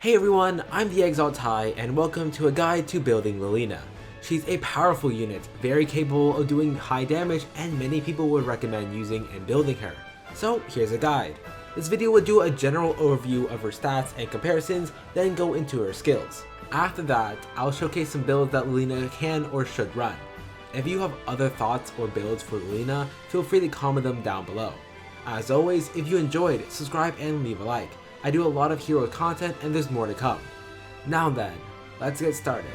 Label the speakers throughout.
Speaker 1: Hey everyone, I'm the Exalt Tai and welcome to a guide to building Lilina. She's a powerful unit, very capable of doing high damage, and many people would recommend using and building her. So here's a guide. This video will do a general overview of her stats and comparisons, then go into her skills. After that, I'll showcase some builds that Lilina can or should run. If you have other thoughts or builds for Lilina, feel free to comment them down below. As always, if you enjoyed, subscribe and leave a like. I do a lot of hero content and there's more to come. Now then, let's get started.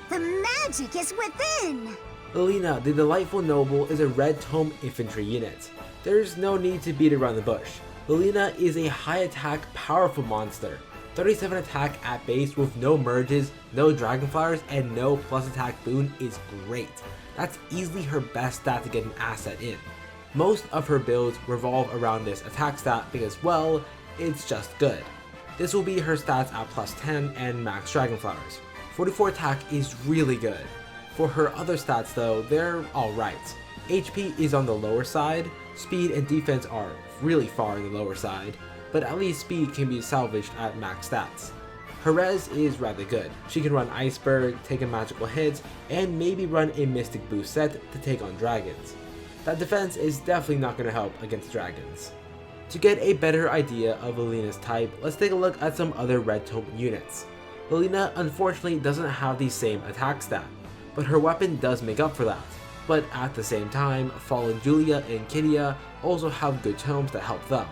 Speaker 2: The magic is within!
Speaker 1: Lilina the Delightful Noble is a red tome infantry unit. There's no need to beat around the bush. Lilina is a high attack, powerful monster. 37 attack at base with no merges, no dragonflowers, and no plus attack boon is great. That's easily her best stat to get an asset in. Most of her builds revolve around this attack stat because, well, it's just good. This will be her stats at plus 10 and max dragonflowers. 44 attack is really good. For her other stats though, they're alright. HP is on the lower side, speed and defense are really far on the lower side, but at least speed can be salvaged at max stats. Her res is rather good. She can run Iceberg, take a magical hit, and maybe run a Mystic Boost set to take on dragons. That defense is definitely not going to help against dragons. To get a better idea of Lilina's type, let's take a look at some other red tome units. Lilina unfortunately doesn't have the same attack stat, but her weapon does make up for that. But at the same time, Fallen Julia and Kidia also have good tomes that help them.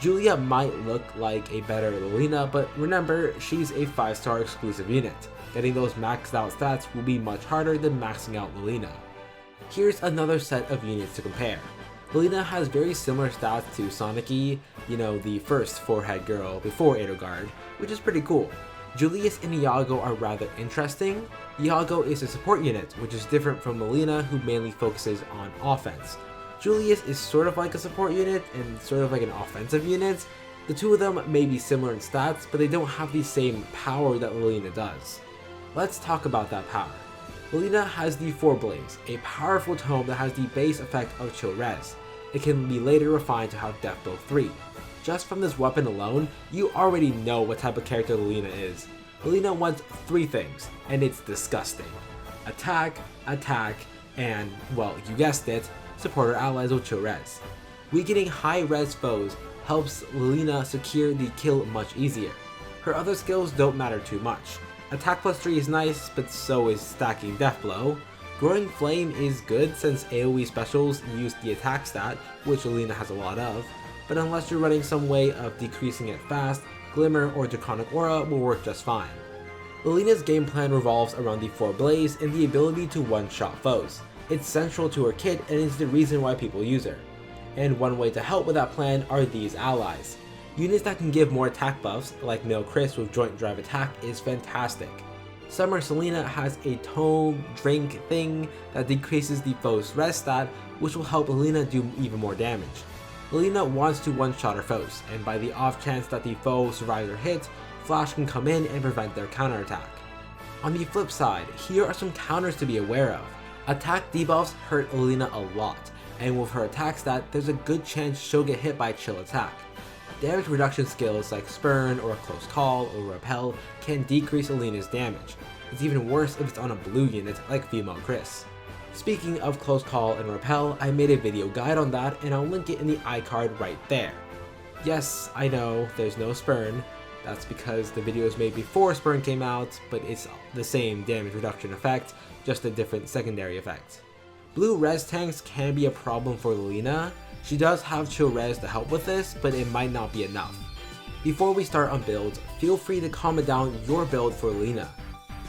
Speaker 1: Julia might look like a better Lilina, but remember, she's a 5-star exclusive unit. Getting those maxed out stats will be much harder than maxing out Lilina. Here's another set of units to compare. Lilina has very similar stats to Soniki, the first 4-head girl before Eliwood, which is pretty cool. Julius and Iago are rather interesting. Iago is a support unit, which is different from Lilina, who mainly focuses on offense. Julius is sort of like a support unit and sort of like an offensive unit. The two of them may be similar in stats, but they don't have the same power that Lilina does. Let's talk about that power. Lilina has the 4 Blaze, a powerful tome that has the base effect of chill res. It can be later refined to have Death Blow 3. Just from this weapon alone, you already know what type of character Lilina is. Lilina wants 3 things, and it's disgusting. Attack, and, well, you guessed it, support her allies with chill res. Weakening high res foes helps Lilina secure the kill much easier. Her other skills don't matter too much. Attack plus 3 is nice, but so is stacking Death Blow. Growing Flame is good since AoE specials use the attack stat, which Lilina has a lot of, but unless you're running some way of decreasing it fast, Glimmer or Draconic Aura will work just fine. Lilina's game plan revolves around the 4 Blaze and the ability to one-shot foes. It's central to her kit and is the reason why people use her. And one way to help with that plan are these allies. Units that can give more attack buffs, like Male Chris with Joint Drive Attack, is fantastic. Summer Selena has a tome drink thing that decreases the foe's res stat, which will help Lilina do even more damage. Lilina wants to one-shot her foes, and by the off chance that the foe survives their hit, Flash can come in and prevent their counterattack. On the flip side, here are some counters to be aware of. Attack debuffs hurt Lilina a lot, and with her attack stat, there's a good chance she'll get hit by chill attack. Damage reduction skills like Spurn or Close Call or Repel can decrease Lilina's damage. It's even worse if it's on a blue unit like Female Chris. Speaking of Close Call and Repel, I made a video guide on that and I'll link it in the iCard right there. Yes, I know, there's no Spurn. That's because the video was made before Spurn came out, but it's the same damage reduction effect, just a different secondary effect. Blue res tanks can be a problem for Lilina. She does have chill res to help with this, but it might not be enough. Before we start on builds, feel free to comment down your build for Lilina.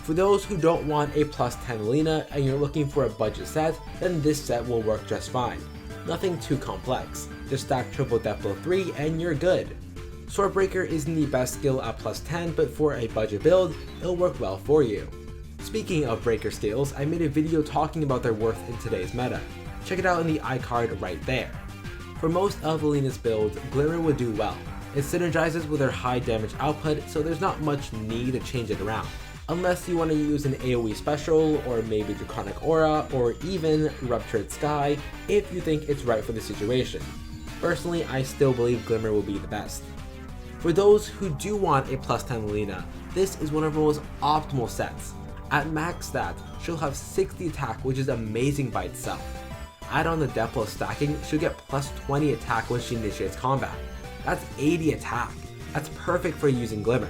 Speaker 1: For those who don't want a plus 10 Lilina and you're looking for a budget set, then this set will work just fine. Nothing too complex, just stack triple Death Blow 3 and you're good. Swordbreaker isn't the best skill at plus 10, but for a budget build, it'll work well for you. Speaking of breaker skills, I made a video talking about their worth in today's meta. Check it out in the iCard right there. For most of Lilina's builds, Glimmer would do well. It synergizes with her high damage output, so there's not much need to change it around. Unless you want to use an AoE special, or maybe Draconic Aura, or even Ruptured Sky, if you think it's right for the situation. Personally, I still believe Glimmer will be the best. For those who do want a plus 10 Lilina, this is one of her most optimal sets. At max stats, she'll have 60 attack, which is amazing by itself. Add on the death blow stacking, she'll get plus 20 attack when she initiates combat. That's 80 attack. That's perfect for using Glimmer.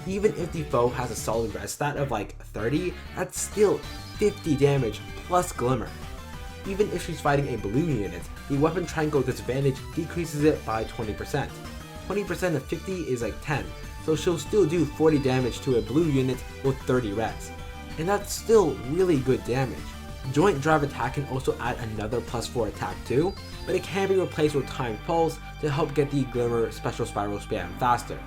Speaker 1: Even if the foe has a solid res stat of like 30, that's still 50 damage plus Glimmer. Even if she's fighting a blue unit, the weapon triangle disadvantage decreases it by 20%. 20% of 50 is like 10, so she'll still do 40 damage to a blue unit with 30 res. And that's still really good damage. Joint drive attack can also add another plus 4 attack too, but it can be replaced with timed pulse to help get the Glimmer special spiral spam faster.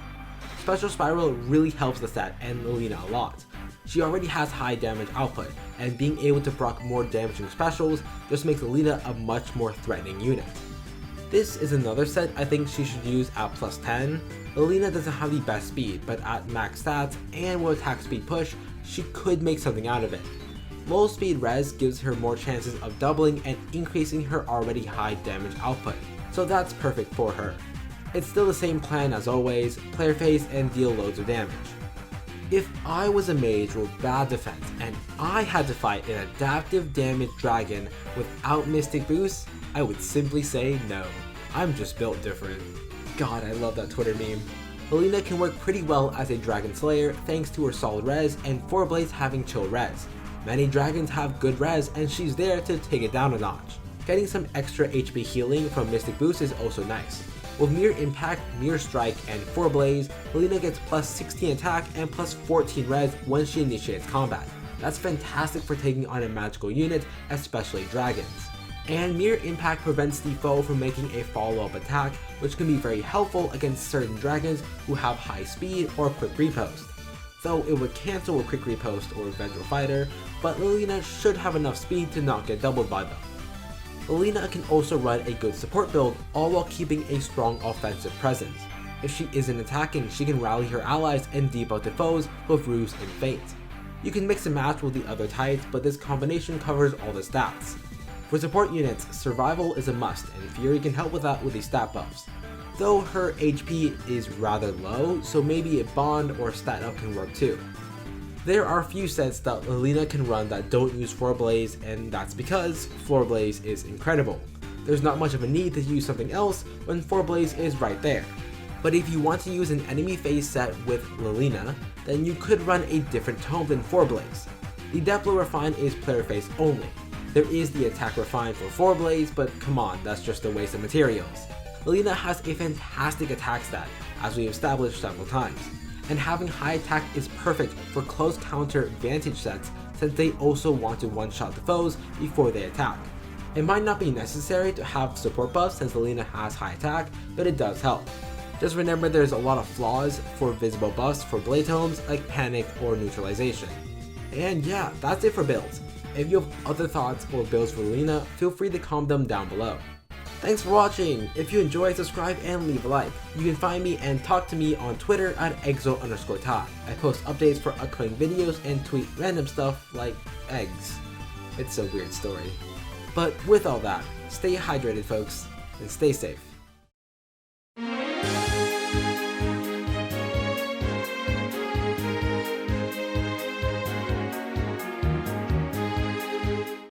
Speaker 1: Special spiral really helps the set and Lilina a lot. She already has high damage output, and being able to proc more damaging specials just makes Lilina a much more threatening unit. This is another set I think she should use at plus 10. Lilina doesn't have the best speed, but at max stats and with attack speed push, she could make something out of it. Low speed res gives her more chances of doubling and increasing her already high damage output, so that's perfect for her. It's still the same plan as always, player face and deal loads of damage. If I was a mage with bad defense and I had to fight an adaptive damage dragon without mystic boost, I would simply say no. I'm just built different. God, I love that Twitter meme. Lilina can work pretty well as a dragon slayer thanks to her solid res and 4 blades having chill res. Many dragons have good res and she's there to take it down a notch. Getting some extra HP healing from mystic boost is also nice. With Mere Impact, Mere Strike, and 4 Blaze, Lilina gets plus 16 attack and plus 14 res when she initiates combat. That's fantastic for taking on a magical unit, especially dragons. And Mere Impact prevents the foe from making a follow-up attack, which can be very helpful against certain dragons who have high speed or quick repost. Though it would cancel a quick repost or vengeful fighter, but Lilina should have enough speed to not get doubled by them. Lilina can also run a good support build, all while keeping a strong offensive presence. If she isn't attacking, she can rally her allies and debug the foes with Ruse and Fate. You can mix and match with the other types, but this combination covers all the stats. For support units, Survival is a must, and Fury can help with that with the stat buffs. Though her HP is rather low, so maybe a Bond or Stat Up can work too. There are few sets that Lilina can run that don't use 4 Blaze, and that's because 4 Blaze is incredible. There's not much of a need to use something else when 4 Blaze is right there. But if you want to use an enemy phase set with Lilina, then you could run a different tome than 4 Blaze. The Death Blow Refine is player phase only. There is the Attack Refine for 4 Blaze, but come on, that's just a waste of materials. Lilina has a fantastic attack stat, as we've established several times, and having high attack is perfect for close counter vantage sets since they also want to one-shot the foes before they attack. It might not be necessary to have support buffs since Lilina has high attack, but it does help. Just remember there's a lot of flaws for visible buffs for blade tomes like Panic or Neutralization. And yeah, that's it for builds. If you have other thoughts or builds for Lilina, feel free to comment them down below. Thanks for watching. If you enjoyed, subscribe and leave a like. You can find me and talk to me on Twitter at Exalt_Tai. I post updates for upcoming videos and tweet random stuff like eggs. It's a weird story. But with all that, stay hydrated folks, and stay safe.